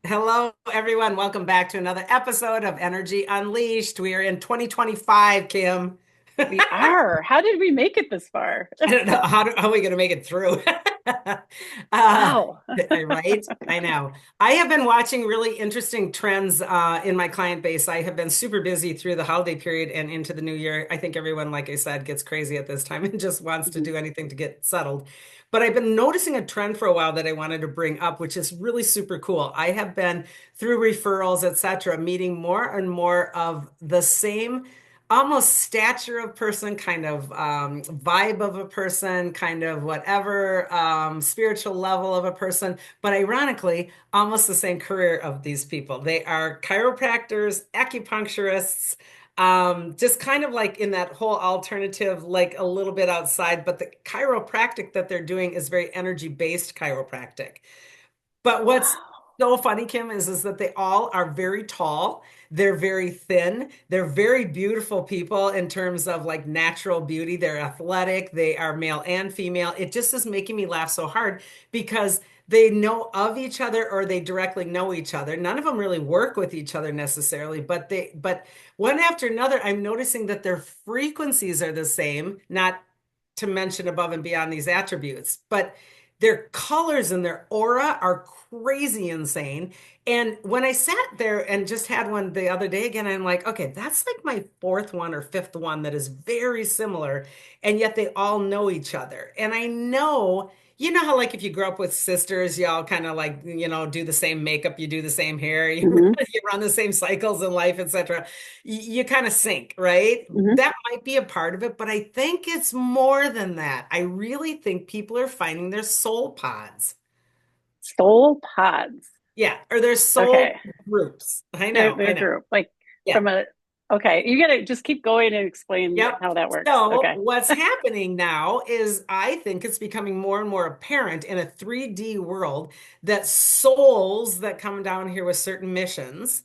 Hello, everyone. Welcome back to another episode of Energy Unleashed. We are in 2025, Kim. We are. How did we make it this far? I don't know how are we going to make it through. uh, Wow. right? I know. I have been watching really interesting trends in my client base. I have been super busy through the holiday period and into the new year. I think everyone, like I said, gets crazy at this time and just wants to Mhm. do anything to get settled. But I've been noticing a trend for a while that I wanted to bring up, which is really super cool. I have been through referrals, etc., meeting more and more of the same almost stature of person, kind of vibe of a person, kind of whatever spiritual level of a person, but ironically, almost the same career of these people. They are chiropractors, acupuncturists, just kind of like in that whole alternative, like a little bit outside, but the chiropractic that they're doing is very energy-based chiropractic. But what's Wow. so funny, Kim, is that they all are very tall. They're very thin. They're very beautiful people in terms of like natural beauty. They're athletic. They are male and female. It just is making me laugh so hard because they know of each other or they directly know each other. None of them really work with each other necessarily, but one after another, I'm noticing that their frequencies are the same, not to mention above and beyond these attributes, but their colors and their aura are crazy insane. And when I sat there and just had one the other day again, I'm like, okay, that's like my fourth one or fifth one that is very similar. And yet they all know each other. And I know, you know how like if you grow up with sisters, y'all kind of like, do the same makeup, you do the same hair, you, Hmm. you run the same cycles in life, etc. You kind of sync, right? Hmm. That might be a part of it, but I think it's more than that. I really think people are finding their soul pods. Soul pods. Yeah, or their soul Okay. groups. I They're know, they're I know. group. Like Yeah. from a okay, you gotta just keep going and explain Yep. how that works. So Okay. what's happening now is I think it's becoming more and more apparent in a 3D world that souls that come down here with certain missions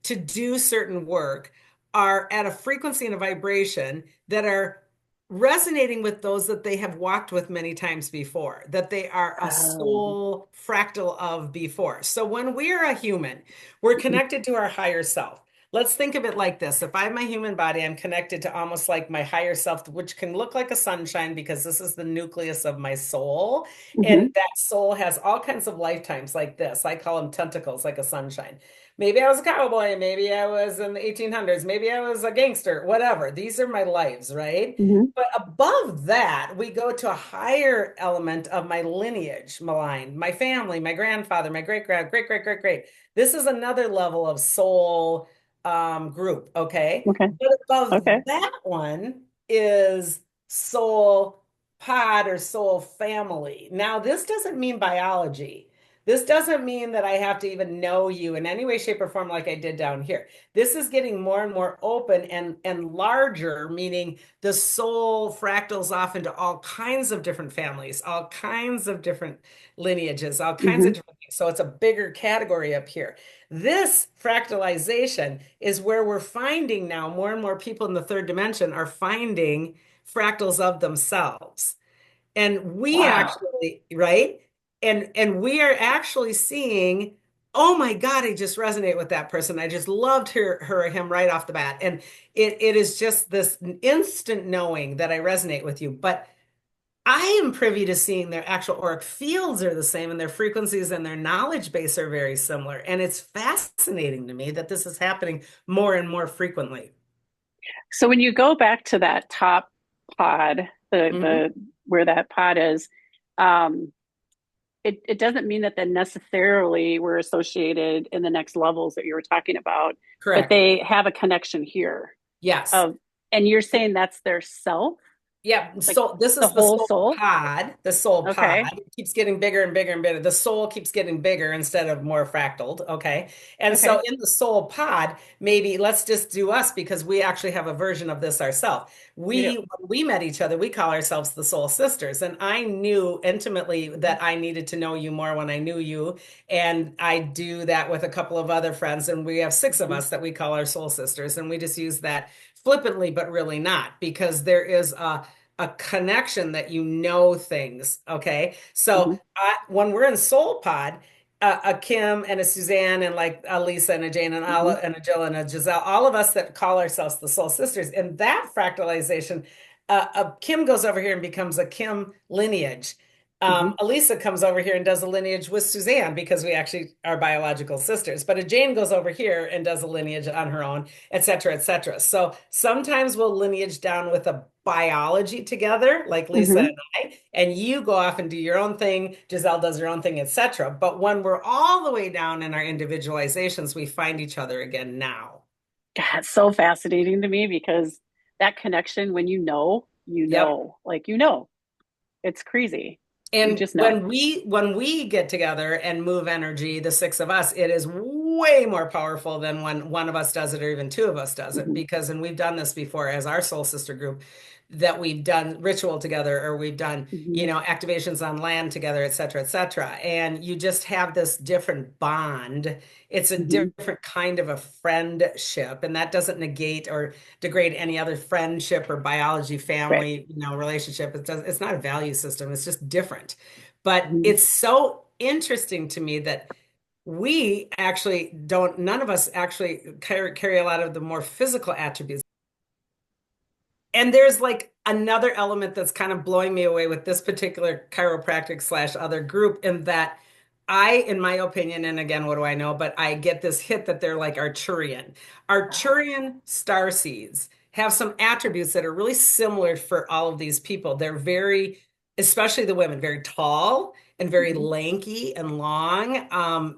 to do certain work are at a frequency and a vibration that are resonating with those that they have walked with many times before, that they are a Oh. soul fractal of before. So when we're a human, we're Mhm. connected to our higher self. Let's think of it like this. If I have my human body, I'm connected to almost like my higher self, which can look like a sunshine because this is the nucleus of my soul. And Mhm. that soul has all kinds of lifetimes like this. I call them tentacles, like a sunshine. Maybe I was a cowboy. Maybe I was in the 1800s. Maybe I was a gangster, whatever. These are my lives, right? Mhm. But above that, we go to a higher element of my lineage, malign, my family, my grandfather, my great. This is another level of soul group, okay? Okay. But Okay. above that one is soul pod or soul family. Now, this doesn't mean biology. This doesn't mean that I have to even know you in any way, shape, or form like I did down here. This is getting more and more open and larger, meaning the soul fractals off into all kinds of different families, all kinds of different lineages, all kinds of Hmm. different things. So it's a bigger category up here. This fractalization is where we're finding now more and more people in the third dimension are finding fractals of themselves. And we Wow. actually, right? And we are actually seeing, oh my God, I just resonate with that person. I just loved her or him right off the bat. And it is just this instant knowing that I resonate with you. But I am privy to seeing their actual auric fields are the same and their frequencies and their knowledge base are very similar. And it's fascinating to me that this is happening more and more frequently. So when you go back to that top pod, Mhm. the where that pod is, um, it doesn't mean that they necessarily were associated in the next levels that you were talking about, but Correct. they have a connection here Yes. of, and you're saying that's their self, Yeah, like so this the is the whole soul soul. pod. The soul pod Okay. it keeps getting bigger and bigger and bigger. The soul keeps getting bigger instead of more fractaled. Okay. And so Okay. in the soul pod, maybe let's just do us because we actually have a version of this ourselves. You do. When we met each other, we call ourselves the soul sisters. And I knew intimately that I needed to know you more when I knew you. And I do that with a couple of other friends. And we have six of Mhm. us that we call our soul sisters. And we just use that flippantly, but really not because there is a connection that you know things. Okay. So Mhm. when we're in Soul Pod, a Kim and a Suzanne and like a Lisa and a Jane and Hmm. a Jill and a Giselle, all of us that call ourselves the Soul Sisters. In that fractalization, a Kim goes over here and becomes a Kim lineage. Hmm. Elisa comes over here and does a lineage with Suzanne because we actually are biological sisters. But a Jane goes over here and does a lineage on her own, et cetera, et cetera. So sometimes we'll lineage down with a biology together, like Lisa Hmm. and and you go off and do your own thing, Giselle does her own thing, etc. But when we're all the way down in our individualizations, we find each other again now. God, it's so fascinating to me because that connection, when Yep. like you know, it's crazy. You And just know. when we get together and move energy, the six of us, it is way more powerful than when one of us does it or even two of us does it. Hmm. Because and we've done this before as our soul sister group, that we've done ritual together or we've done, Hmm. activations on land together, et cetera, et cetera. And you just have this different bond. It's a Hmm. different kind of a friendship, and that doesn't negate or degrade any other friendship or biology, Right. family, relationship. It's not a value system. It's just different. But Hmm. it's so interesting to me that we actually don't, none of us actually carry a lot of the more physical attributes. And there's like another element that's kind of blowing me away with this particular chiropractic slash other group in that in my opinion, and again, what do I know? But I get this hit that they're like Arcturian. Arcturian star seeds have some attributes that are really similar for all of these people. They're very, especially the women, very tall and very Hmm. lanky and long.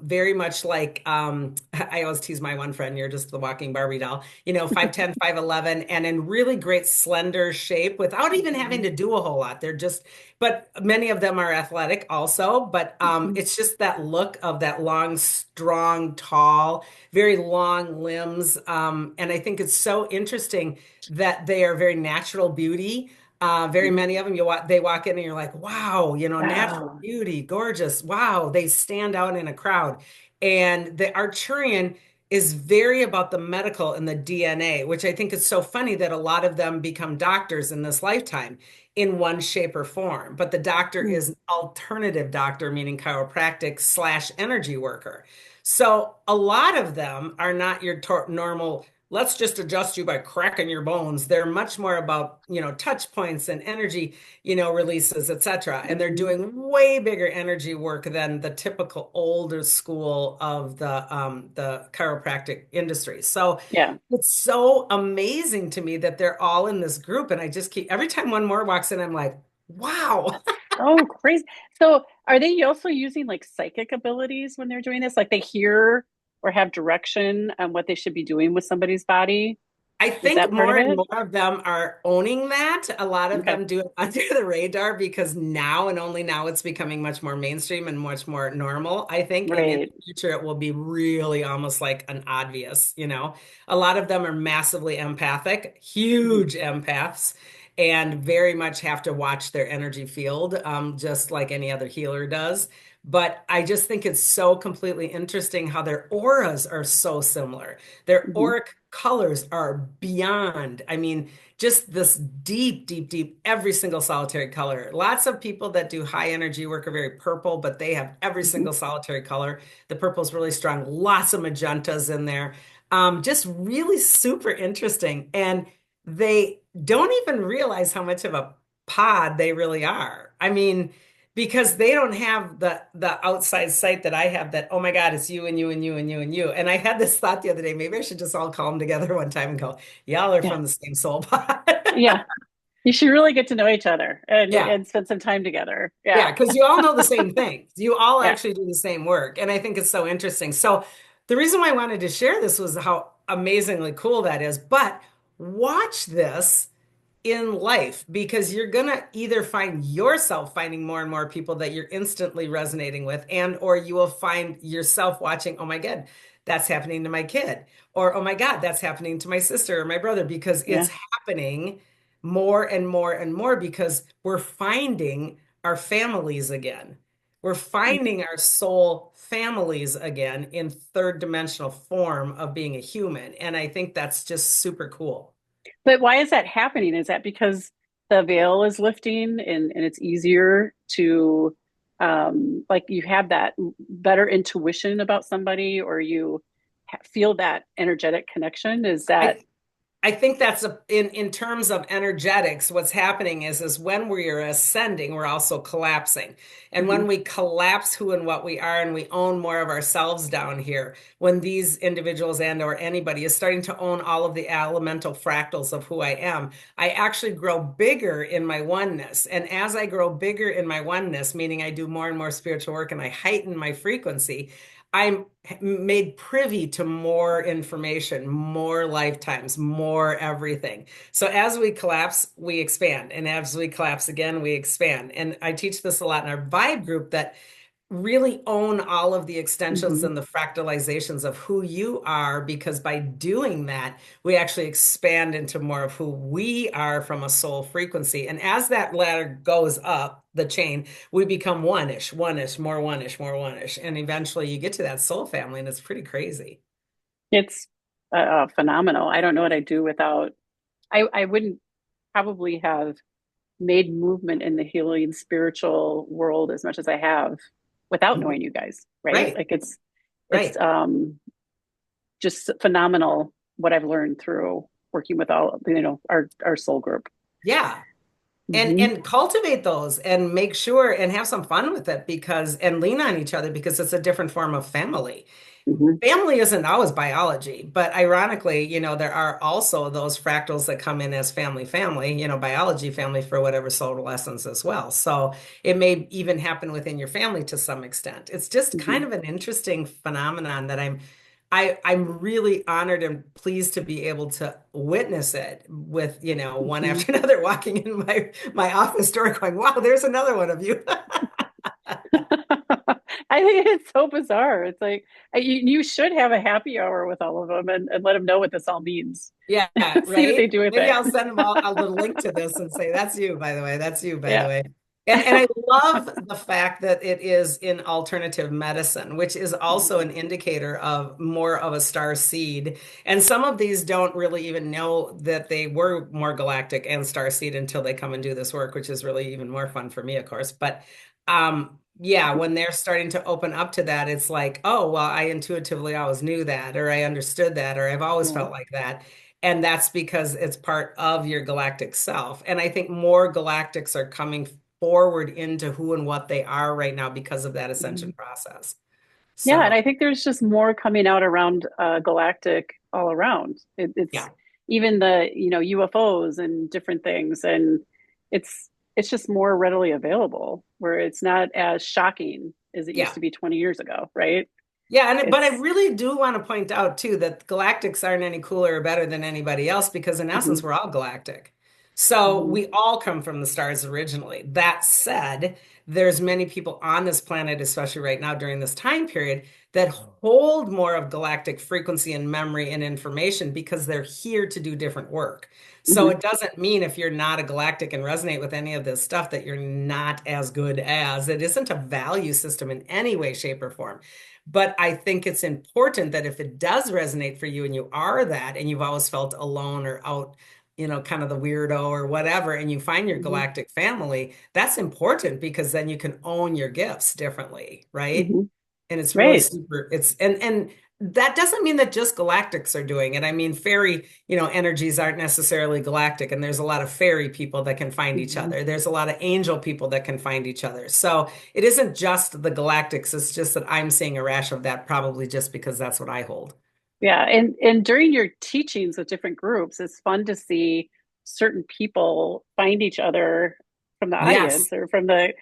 Very much like I always tease my one friend, you're just the walking Barbie doll, 5'10", 5'11", and in really great slender shape without even having Hmm. to do a whole lot. They're just, but many of them are athletic also, but Hmm. it's just that look of that long, strong, tall, very long limbs. And I think it's so interesting that they are very natural beauty. Very Hmm. many of them, they walk in and you're like, wow, natural Oh. beauty, gorgeous. Wow, they stand out in a crowd. And the Arcturian is very about the medical and the DNA, which I think is so funny that a lot of them become doctors in this lifetime in one shape or form. But the doctor Hmm. is an alternative doctor, meaning chiropractic slash energy worker. So a lot of them are not your normal, let's just adjust you by cracking your bones. They're much more about, touch points and energy, releases, etc. And they're Hmm. doing way bigger energy work than the typical older school of the chiropractic industry. So Yeah. it's so amazing to me that they're all in this group. And I just keep every time one more walks in, I'm like, wow. That's so crazy. So are they also using like psychic abilities when they're doing this? Like they hear or have direction on what they should be doing with somebody's body? I Is think that part of more and it? more of them are owning that. A lot of Okay. them do it under the radar because now and only now it's becoming much more mainstream and much more normal, I think. And in Right. the future, it will be really almost like an obvious. A lot of them are massively empathic, Mhm. huge empaths, and very much have to watch their energy field, just like any other healer does. But I just think it's so completely interesting how their auras are so similar. Their Mhm. auric colors are beyond, I mean, just this deep, deep, deep, every single solitary color. Lots of people that do high energy work are very purple, but they have every Mhm. single solitary color. The purple is really strong, lots of magentas in there. Just really super interesting. And they don't even realize how much of a pod they really are. I mean, because they don't have the outside sight that I have that, oh my God, it's you and you and you and you and you. And I had this thought the other day, maybe I should just all call them together one time and go, y'all are Yeah. from the same soul pod. Yeah. You should really get to know each other Yeah. and spend some time together. Yeah, Yeah. because you all know the same things. You all Yeah. actually do the same work. And I think it's so interesting. So the reason why I wanted to share this was how amazingly cool that is. But watch this in life because you're gonna either find yourself finding more and more people that you're instantly resonating with, and or you will find yourself watching, oh my God, that's happening to my kid, or oh my God, that's happening to my sister or my brother, because Yeah. it's happening more and more and more because we're finding our families again. We're finding our soul families again in third dimensional form of being a human. And I think that's just super cool. But why is that happening? Is that because the veil is lifting and it's easier to like you have that better intuition about somebody, or you feel that energetic connection? Is that I I think that's in terms of energetics, what's happening is when we are ascending, we're also collapsing. And mhm, when we collapse who and what we are and we own more of ourselves down here, when these individuals and or anybody is starting to own all of the elemental fractals of who I am, I actually grow bigger in my oneness. And as I grow bigger in my oneness, meaning I do more and more spiritual work and I heighten my frequency, I'm made privy to more information, more lifetimes, more everything. So as we collapse, we expand. And as we collapse again, we expand. And I teach this a lot in our vibe group that really own all of the extensions mhm, and the fractalizations of who you are, because by doing that, we actually expand into more of who we are from a soul frequency. And as that ladder goes up the chain, we become one-ish, one-ish, more one-ish, more one-ish. And eventually you get to that soul family, and it's pretty crazy. it's phenomenal. I don't know what I'd do without. I wouldn't probably have made movement in the healing spiritual world as much as I have without Mhm. knowing you guys, right? Right, Like it's right. just phenomenal what I've learned through working with all, our soul group. Yeah. Hmm. And cultivate those and make sure and have some fun with it, because and lean on each other, because it's a different form of family. Hmm. Family isn't always biology, but ironically, there are also those fractals that come in as family, biology family for whatever solar lessons as well. So it may even happen within your family to some extent. It's just kind Hmm. of an interesting phenomenon that I'm really honored and pleased to be able to witness it with, one Hmm. after another walking in my office door going, wow, there's another one of you. I think it's so bizarre. It's like you should have a happy hour with all of them and let them know what this all means. Yeah, See what they right. do with Maybe it. I'll send them all a little link to this and say, that's you, by the way. That's you, by the Yeah. way. And I love the fact that it is in alternative medicine, which is also Mhm. an indicator of more of a star seed. And some of these don't really even know that they were more galactic and star seed until they come and do this work, which is really even more fun for me, of course. But yeah, when they're starting to open up to that, it's like, oh, well, I intuitively always knew that, or I understood that, or I've always Yeah. felt like that. And that's because it's part of your galactic self. And I think more galactics are coming forward into who and what they are right now because of that ascension Mhm. process. Yeah, and So, I think there's just more coming out around galactic all around. It's yeah, even the UFOs and different things, and it's just more readily available, where it's not as shocking as it used yeah. to be 20 years ago, right? Yeah, but I It's really do want to point out too that galactics aren't any cooler or better than anybody else, because in mhm, essence we're all galactic. So mhm, we all come from the stars originally. That said, there's many people on this planet, especially right now during this time period, that hold more of galactic frequency and memory and information because they're here to do different work. So mhm, it doesn't mean if you're not a galactic and resonate with any of this stuff that you're not as good as. It isn't a value system in any way, shape, or form. But I think it's important that if it does resonate for you and you are that and you've always felt alone or out, kind of the weirdo or whatever, and you find your mhm, galactic family, that's important, because then you can own your gifts differently, right? mhm. And it's really Right. super, and that doesn't mean that just galactics are doing it. I mean, fairy, energies aren't necessarily galactic, and there's a lot of fairy people that can find each Mhm. other. There's a lot of angel people that can find each other. So it isn't just the galactics, it's just that I'm seeing a rash of that, probably just because that's what I hold. Yeah, and during your teachings with different groups, it's fun to see certain people find each other from the Yes. audience or from the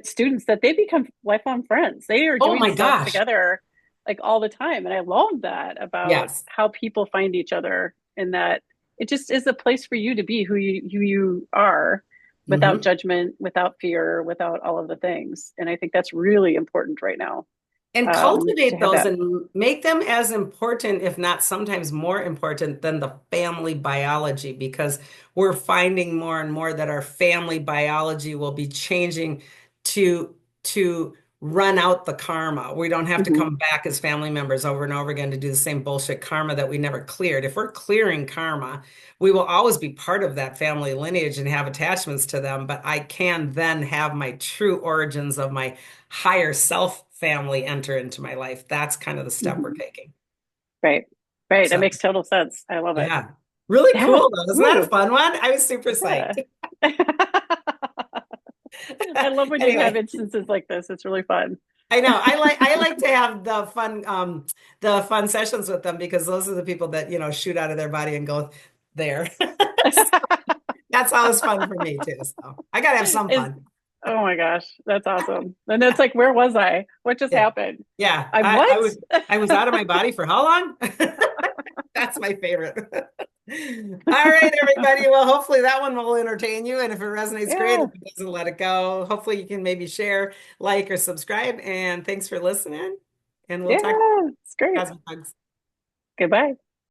students, that they become lifelong friends. They are Oh doing my stuff gosh. together like all the time. And I love that about Yes. how people find each other, and that it just is a place for you to be who you are, without Hmm. judgment, without fear, without all of the things. And I think that's really important right now, And to cultivate have those that. and make them as important, if not sometimes more important than the family biology, because we're finding more and more that our family biology will be changing to run out the karma. We don't have to Hmm. come back as family members over and over again to do the same bullshit karma that we never cleared. If we're clearing karma, we will always be part of that family lineage and have attachments to them, but I can then have my true origins of my higher self family enter into my life. That's kind of the step we're Hmm. taking. Right. Right. That So, makes total sense. I love it. yeah. Really Yeah. cool though. Isn't that a Woo. fun one? I was super Yeah. psyched. I love when you have Anyway. instances like this. It's really fun. I know. I like to have the fun sessions with them because those are the people that, shoot out of their body and go there. So that's always fun for me too. So I gotta have some Is fun. Oh my gosh, that's awesome. And it's like, where was I? What just Yeah. happened? Yeah. I'm I, what? I was I was out of my body for how long? That's my favorite. All right, everybody. Well, hopefully that one will entertain you. And if it resonates, great. Yeah. If it doesn't, let it go. Hopefully you can maybe share, like, or subscribe. And thanks for listening. And we'll talk Yeah. It's great. cosmic hugs. Goodbye.